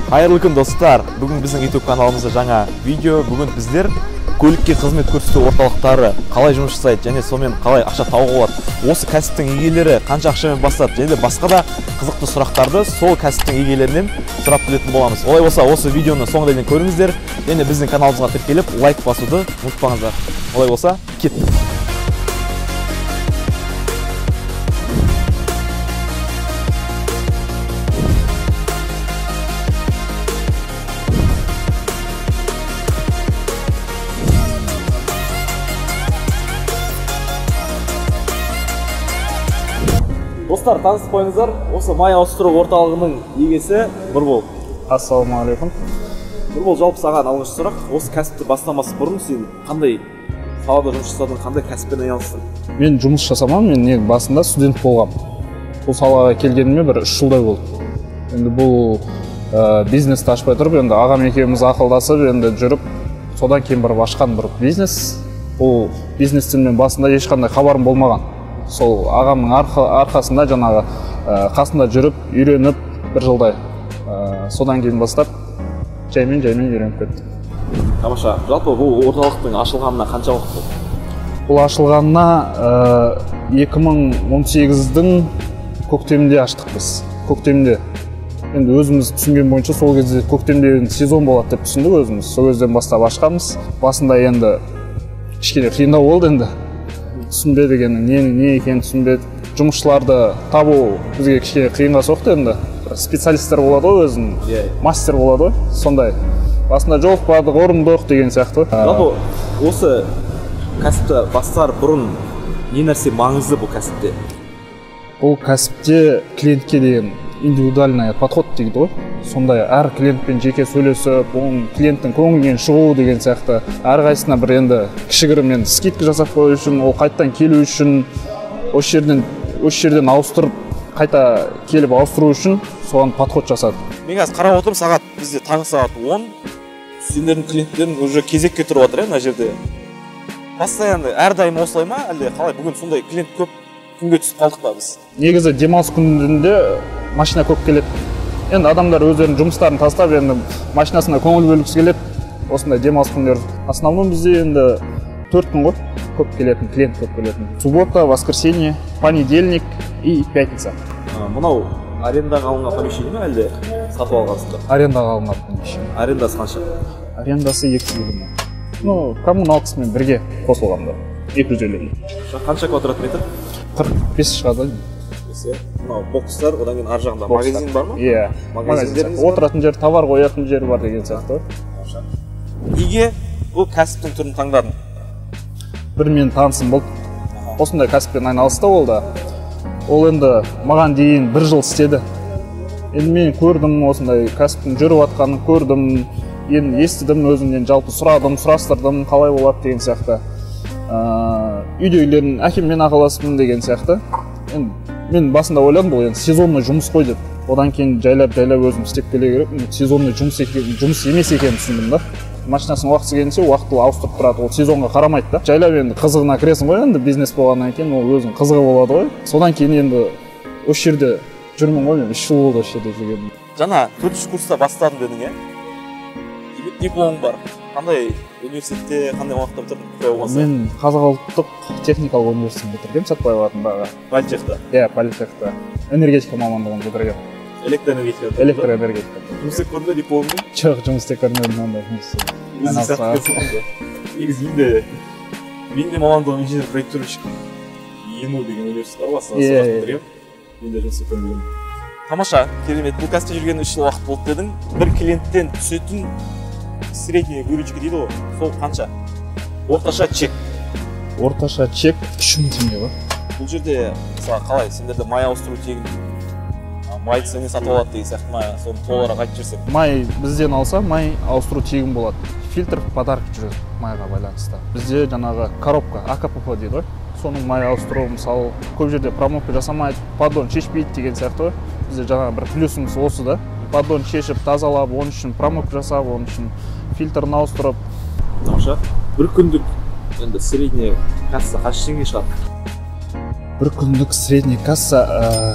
Қайырлы күн достар. Бүгін біздің YouTube каналымызда жаңа видео. Бүгін біздер көлікке қызмет көрсету орталықтары қалай жұмыс жасайды және сонымен қалай ақша тауға болады. Осы кәсіптің егелері қанша ақшамен бастады және де басқа да қызықты сұрақтарды сол кәсіптің егелерінен сұрап білетін боламыз. Олай болса, осы видеоны соңына дейін көріңіздер және біздің каналымызға тіркеліп лайк басуды ұмытпаңыздар. Олай болса, кеттік. Достар, танысып қойыңыздар. Осы май ауыстыру орталығының егесі Нұрбол. Ассалаумағалейкум. Нұрбол, жалпы саған алғашқы сұрақ, осы кәсіпті бастамас бұрын сен қандай салада жұмыс жасадың, қандай кәсіппен айналыстың? Мен жұмыс жасамам, мен басында студент болғам. Бұл салаға келгеніме бір 3 жылдай болды. Енді бұл бизнесті ашпай тұрып, енді ағам екеуміз ақылдасып, енді жүріп, содан кейін барып ашқан бір бизнес. Бұл бизнестен мен басында ешқандай хабарым болмаған. Сол ағамның арқасында жаңағы қасында жүріп, үйреніп бір жылдай. Содан кейін бастап жаймен үйреніп кеттім. Тамаша. Жалпы бұл орталықтың ашылғанына қанша уақыт болды? Бұл ашылғанына 2018-дің көктемінде аштық біз. Көктемде. Енді өзіміз түсінген бойынша сол кезде көктемде сезон болады деп түсіндік өзіміз. Сол кезден бастап ашқанбыз. Басында енді кішкене қиындау болды енді. Түсінбеді екенін, не екенін түсінбеді. Жұмысшыларды табу бізге кішкене қиынға соқты енді. Специалисттер болады ғой өзін, мастер болады ғой, сондай. Басында жолықпадық, орындық деген сияқты. Жалпы осы кәсіпті бастар бұрын не нәрсе маңызды бұл кәсіпте? Бұл кәсіпте клиентке деген индивидуальный подход дейді ғой. Сондай әр клиентпен жеке сөйлесіп, клиенттің көңілінен шығу деген сияқты. Әрқайсысына бір енді кішігірім скидка жасап қою үшін, ол қайтадан келу үшін, осы жерден ауыстырып, қайта келіп ауыстыру үшін соған подход жасады. Мен қазір қарап отырмын, сағат бізде таңғы сағат 10. Сендердің клиенттерің уже кезекке тұрып отыр, мына жерде. Постоянно әрдайым осылай ма, әлде қалай? Бүгін сондай клиент көп күнге түсіп қалдық па біз? Негізі демалыс күнінде машина көп келеді. Енді адамдар өздерінің жұмыстарын тастап, енді машинасына көңіл бөлгісі келеді. Осындай демалыс күндері. Основном бізде енді 4 күн ғой, көп келетін, клиент көп келетін. Суббота, воскресенье, понедельник и пятница. Мынау арендаға алынған помещение ме, әлде сатып алғансыңдар? Арендаға алынған помещение. Арендасы қанша? Арендасы 200 мың. Коммуналкасымен бірге қосылғанда 250. Қанша квадрат метр? 45 шығады. Мынау бокстар, одан кейін ар жағында магазин бар ма? Иә, магазин. Отыратын жер, товар қоятын жер бар деген сияқты. Неге бұл кәсіптің түрін таңдадың? Бір мен танысым болды. Осындай кәсіппен айналысты ол да. Ол енді маған дейін 1 жыл істеді. Енді мен көрдім, осындай кәсіптің жүріп жатқанын көрдім. Енді естідім өзімнен, жалпы сұрадым, сұрастырдым, қалай болады деген сияқты. Үйдегілердің әкеммен ақылдастым деген сияқты. Мен басында ойладым, бұл енді сезонный жұмыс қой деп. Одан кейін жайлап өзім істеп келе керек. Сезонный жұмыс емес екенін түсіндім да. Машинасының уақыты келгенше уақытылы ауыстырып тұрады, ол сезонға қарамайды да. Жайлап енді қызығына кіресің ғой, енді бизнес болғаннан кейін ол өзінің қызығы болады ғой. Содан кейін енді осы жерде жүрмін ғой, мен 3 жыл болды осы жерде жүргенім. Жаңа 4-ші курста бастадым дедің, иә? Дипломың бар. Қандай университетте, қандай уақытта бітірдің? Мен Қазақ ұлттық техникалық университетін бітіргем, Сәтбаев атындағы. Политехта? Иә, политехта. Энергетика мамандығын бітіргем. Электроэнергетика? Электроэнергетика. Жұмыс істеп көрдің бе дипломыңды? Жоқ, жұмыс істеп көрмедім ондай жұмыс. Негізі менде мамандығым инженер проектировщик. ЕНУ деген университет бар, басында сабақ бітіргем. Мен де жұмыс істеп көрмедім. Тамаша, керемет. Бұл кәсіпте жүрген 3 жыл уақыт болды дедің. Бір клиенттен түсетін средний выручка дейді ғой, сол қанша? Орташа чек. Орташа чек 3000 теңге ғой. Бұл жерде қалай, сендерде май ауыстыру тегін? Майды сенен сатып алады деген сияқты ма, соны толығырақ айтып жіберсең? Май бізден алса, май ауыстыру тегін болады. Фильтр подарок жүреді майға байланысты. Бізде жаңағы коробка, АКПП дейді ғой. Соның май ауыстыру, мысалы, көп жерде промывка жасамайды, поддон шешпейді деген сияқты ғой. Бізде жаңағы бір плюсымыз осы да. Поддон шешіп, тазалап, оның үшін промывка жасап, оның үшін фильтрін ауыстырып. Тамаша, бір күндік енді средний касса қанша теңге шығады? бір күндік средний касса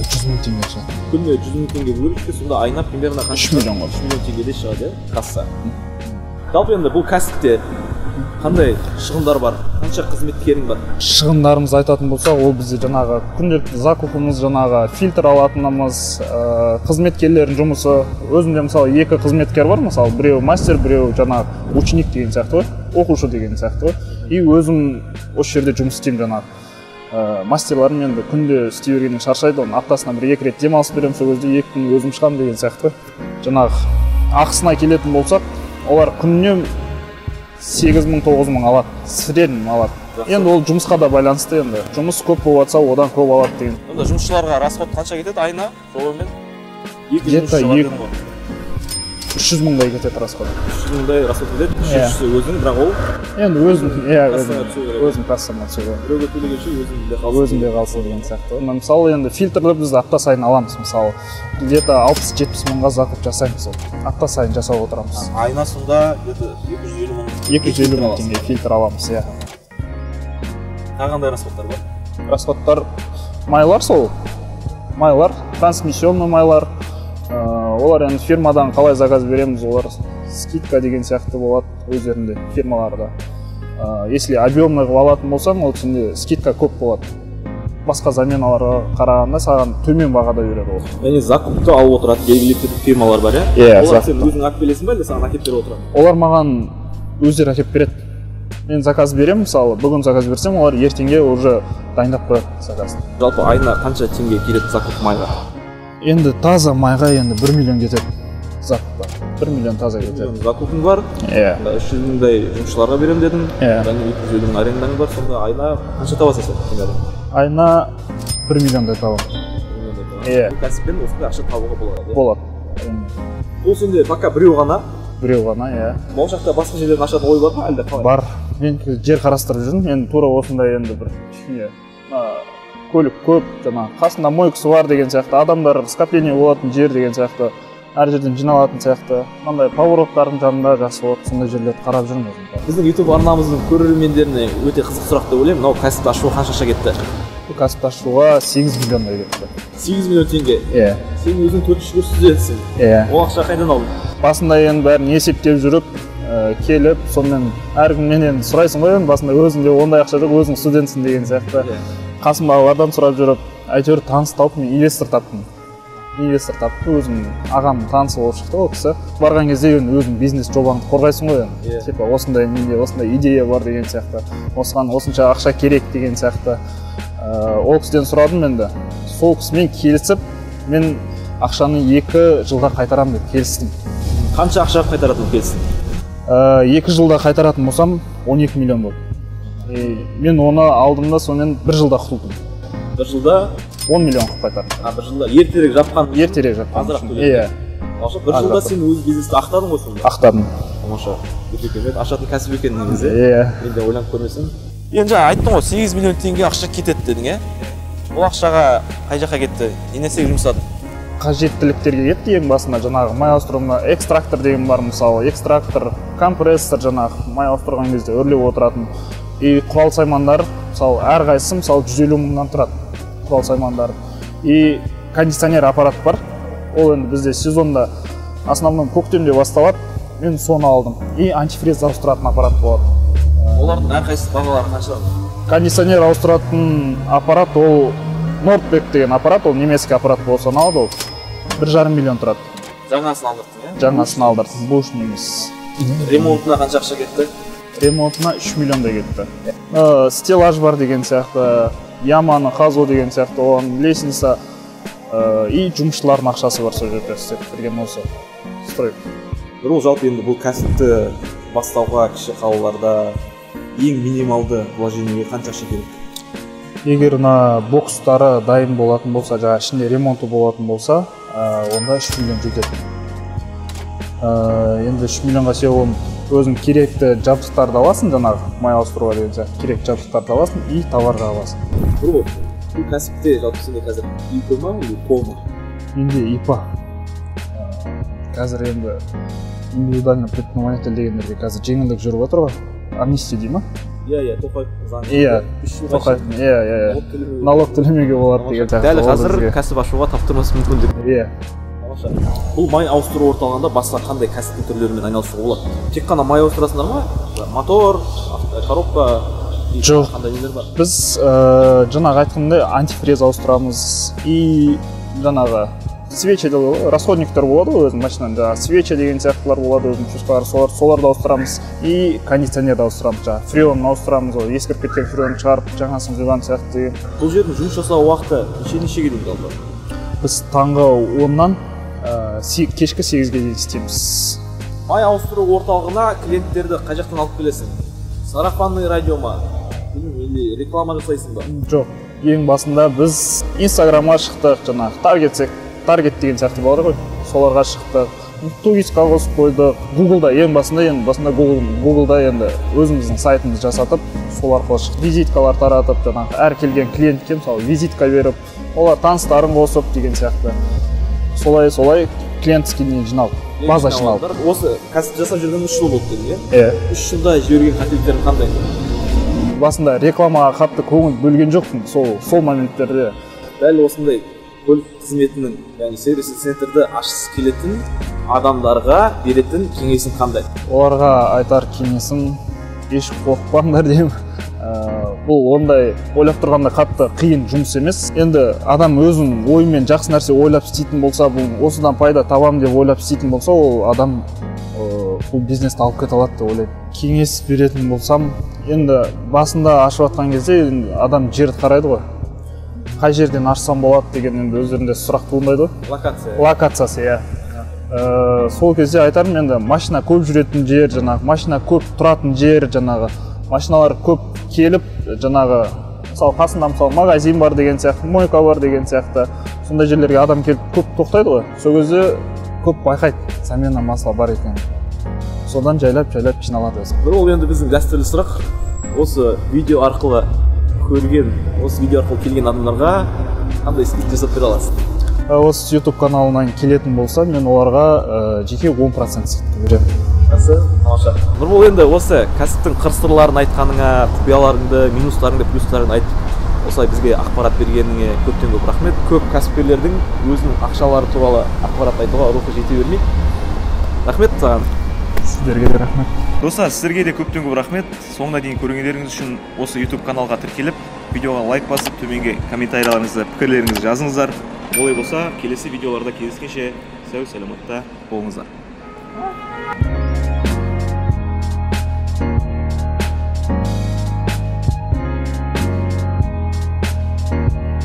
100 мың теңге шығады. Күніне 100 мың теңге бөліп, сонда айына примерно 3 миллион 3 миллион теңгеде шығады касса. Жалпы енді бұл кәсіпте қандай шығындар бар, қанша қызметкерің бар? Шығындарымыз айтатын болсақ, ол бізде жаңағы күнделікті закупымыз, жаңағы фильтр алатынымыз, қызметкерлердің жұмысы. Өзімде мысалы 2 қызметкер бар, мысалы біреу мастер, біреу жаңағы ученик деген сияқты ғой, оқушы деген сияқты ғой. И өзім осы жерде жұмыс істеймін жаңағы. Мастерларым енді күнде істей бергеннен шаршайды, оны аптасына 1-2 рет демалыс беремін, сол кезде 2 күн өзім шығамын деген сияқты ғой. Жаңағы ақысына келетін болсақ, олар күніне 8 мың 9 мың алады, средний алады. Енді ол жұмысқа да байланысты, енді жұмыс көп болып жатса, одан көп алады деген. Онда жұмысшыларға расход қанша кетеді айына? Солымен 300 мыңдай кетеді расход. 300 мыңдай расход кетеді. 300-сі өзің, бірақ ол енді өзім кассама түседі. Біреуге төлегенше өзімде қалсын деген сияқты. Мысалы енді фильтрлі біз апта сайын аламыз, мысалы где-то 60-70 мыңға закуп жасаймыз, апта сайын жасап отырамыз. Айына сонда 250 мың 250 мың теңге фильтр аламыз, иә. Қандай расходтар бар? Расходтар майлар, сол майлар, трансмиссионный майлар. Олар енді фирмадан қалай заказ береміз, олар скидка деген сияқты болады өздерінде фирмаларда. Если объемный қылып алатын болсаң, ол сенде скидка көп болады. Басқа заменаларға қарағанда саған төмен бағада береді ол. Яғни закупты алып отырады белгілі фирмалар бар, иә? Олар сен өзің алып келесің ба, әлде саған әкеліп беріп отырады? Олар маған өздері әкеліп береді. Мен заказ беремін, мысалы бүгін заказ берсем, олар ертеңге уже дайындап қояды заказды. Жалпы айына қанша теңге келеді закуп майға? Енді таза майға енді 1 миллион кетеді закупқа. 1 миллион таза кетеді. Закупың бар, 300 мыңдай жұмысшыларға берем дедің, 250 мың арендаң бар, сонда айына қанша табасың сен? Айына 1 миллиондай табамын. Бұл кәсіппен осындай ақша табуға болады? Болады. Бұл сенде пока біреу ғана? Біреу ғана, иә. Болашақта басқа жерлерден ашатын ой бар ма, әлде қалай? Бар. Мен жер қарастырып жүрмін, мен тура осындай енді бір көлік көп, қасында мойкасы бар деген сияқты, адамдар скопление болатын жер деген сияқты, әр жерден жиналатын сияқты, мынандай повороттардың жанында жақсы болады, сондай жерлерді қарап жүрмін өзім. Біздің YouTube арнамыздың көрермендеріне өте қызық сұрақ деп ойлаймын. Мынау кәсіпті ашуға қанша ақша кетті? Бұл кәсіпті ашуға 8 миллиондай кетті. 8 миллион теңге? Иә. Сен өзің 4-ші курс студентсің. Иә. Ол ақша қайдан алдың? Басында енді бәрін есептеп жүріп, келіп, сонымен әркімнен сұрайсың ғой, басында өзіңде ондай ақша жоқ, өзің студентсің деген сияқты. Қасымдағылардан сұрап жүріп, әйтеуір таныс тауып, мен инвестор таптым. Өзім ағам танысы болып шықты ол кісі. Барған кезде өзің бизнес жобаңды қорғайсың ғой, типа осындай менде осындай идея бар деген сияқты, осыған осынша ақша керек деген сияқты. Ол кісіден сұрадым мен де. Сол кісімен келісіп, мен ақшаны 2 жылда қайтарам деп келістім. Қанша ақша қайтаратын келістің? 2 жылда қайтаратын болсам 12 миллион болды. Мен оны алдым да сонымен 1 жылда құтылдым. 1 жылда 10 миллион қылып қайтардым. 1 жылда ертерек жапқан? Ертерек жапқан. Азырақ төледің? Иә. 1 жылда сен өз бизнесті ақтадың ғой сонда? Ақтадым. Тамаша. Өте керемет. Ашатын кәсіп екен негізі. Иә. Мен де ойланып көрмесем. Енді жаңа айттың ғой, 8 миллион теңге ақша кетеді дедің, иә? Ол ақшаға қай жаққа кетті? Не нәрсеге жұмсадың? Қажеттіліктерге кетті ең басында, жаңағы май ауыстыруға экстрактор деген бар, мысалы, экстрактор, компрессор, жаңағы май ауыстырған кезде өрлеп отыратын. И құрал саймандар, мысалы, әрқайсысы мысалы 150 мыңнан тұрады құрал саймандар. И кондиционер аппарат бар. Ол енді бізде сезонда основном көктемде басталады. Мен соны алдым. И антифриз ауыстыратын аппарат болады. Олардың әрқайсысы бағалары қанша? Кондиционер ауыстыратын аппарат ол Nordbeck деген аппарат, ол немецкий аппарат болып саналады, ол 1,5 миллион тұрады. Жаңасын алдырдың, иә? Жаңасын алдырдым, бұл үшін емес. Ремонтына қанша ақша кетті? Ремонтына 3 миллиондай кетті. Стеллаж бар деген сияқты, яманы қазу деген сияқты, оған лестница и жұмысшылардың ақшасы бар сол жерде істеп берген осы строй. Бұл жалпы енді бұл кәсіпті бастауға кіші қалаларда ең минималды вложениеге қанша ақша керек? Егер бокстары дайын болатын болса, жаңа ішінде ремонты болатын болса, онда 3 миллион жетеді. Енді 3 миллионға сен өзің керекті жабдықтарды аласың, жаңағы май ауыстыруға деген сияқты керек жабдықтарды аласың и товарға аласың. Бұл кәсіпте жалпы сенде қазір ИП ма, ПО ма? Менде ИП. Қазір енді индивидуальный предприниматель дегендерге қазір жеңілдік жүріп отыр ғой. Амнистия дей ма? Иә, Тоқаев заңы. Иә, 3 жылға Тоқаев. Иә. Налог төлемеуге болады деген сияқты. Дәл қазір кәсіп ашуға таптырмас мүмкіндік. Иә. Бұл май ауыстыру орталығында басқа қандай кәсіптің түрлерімен айналысуға болады? Тек қана май ауыстырасыңдар ма? Мотор, коробка, жоқ. Қандай нелер бар? Біз жаңағы айтқандай антифриз ауыстырамыз и жаңағы свечи расходниктер болады ғой өзінің машинада, свечи деген сияқтылар болады өзінің чувстволар, соларды ауыстырамыз и кондиционерді ауыстырамыз, жаңағы фреонын ауыстырамыз, ол ескіріп кеткен фреонын шығарып жаңасын құйған сияқты. Бұл жердің жұмыс жасау уақыты нешеге дейін қалды? Біз таңғы 10-нан кешкі 8-ге дейін істейміз. Май ауыстыру орталығына клиенттерді қай жақтан алып келесің? Сарафанный радио ма? Или реклама жасайсың ба? Жоқ, ең басында біз инстаграмға шықтық, жаңағы таргет деген сияқты болады ғой, соларға шықтық. Тугисқа қосып қойдық. Гуглда ең басында Гуглда енді өзіміздің сайтымызды жасатып, сол арқылы шықтық. Визиткалар таратып, жаңағы әр келген клиентке мысалы визитка беріп, олар таныстарын қосып деген сияқты. Солай клиентский не жинал, база жинал. Осы кәсіп жасап жүрген 3 жыл болды дедің, иә? 3 жылда жіберген қателіктерің қандай? Басында рекламаға қатты көңіл бөлген жоқпын, сол моменттерде. Дәл осындай көлік қызметінің, яғни сервис центрді ашқысы келетін адамдарға беретін кеңесің қандай? Оларға айтар кеңесім, еш қорықпаңдар деймін. Бұл ондай ойлап тұрғанда қатты қиын жұмыс емес. Енді адам өзінің ойымен жақсы нәрсе ойлап істейтін болса, бұл осыдан пайда табам деп ойлап істейтін болса, ол адам бұл бизнесті алып кете алады деп ойлаймын. Кеңес беретін болсам, енді басында ашып жатқан кезде адам жерді қарайды ғой. Қай жерден ашсам болады деген енді өздерінде сұрақ туындайды ғой. Локациясы, иә. Сол кезде айтарым, енді машина көп жүретін жер, жаңағы машина көп тұратын жер, жаңағы машиналар көп келіп, жаңағы мысалы қасында мысалы магазин бар деген сияқты, мойка бар деген сияқты, сондай жерлерге адам келіп көп тоқтайды ғой. Сол кезде көп байқайды, замена масла бар екен. Содан жайлап жиналады. Ол енді біздің дәстүрлі сұрақ. Осы видео арқылы келген адамдарға қандай скидка жасап бере аласың? Осы YouTube каналынан келетін болса, мен оларға жеке 10% скидка беремін. Тамаша. Нұрбол, енді осы кәсіптің қыр-сырларын айтқаныңа, құпияларыңды, минустарыңды, плюстарыңды айтып, осылай бізге ақпарат бергеніңе көптен көп рахмет. Көп кәсіпкерлердің өзінің ақшалары туралы ақпарат айтуға рухы жете бермейді. Рахмет саған. Сіздерге де рахмет. Достар, сіздерге де көптен көп рахмет. Соңына дейін көргендеріңіз үшін осы YouTube каналға тіркеліп, видеоға лайк басып, төменге комментарияларыңызды, пікірлеріңізді жазыңыздар. Олай болса, келесі видеоларда кездескенше сау саламатта болыңыздар.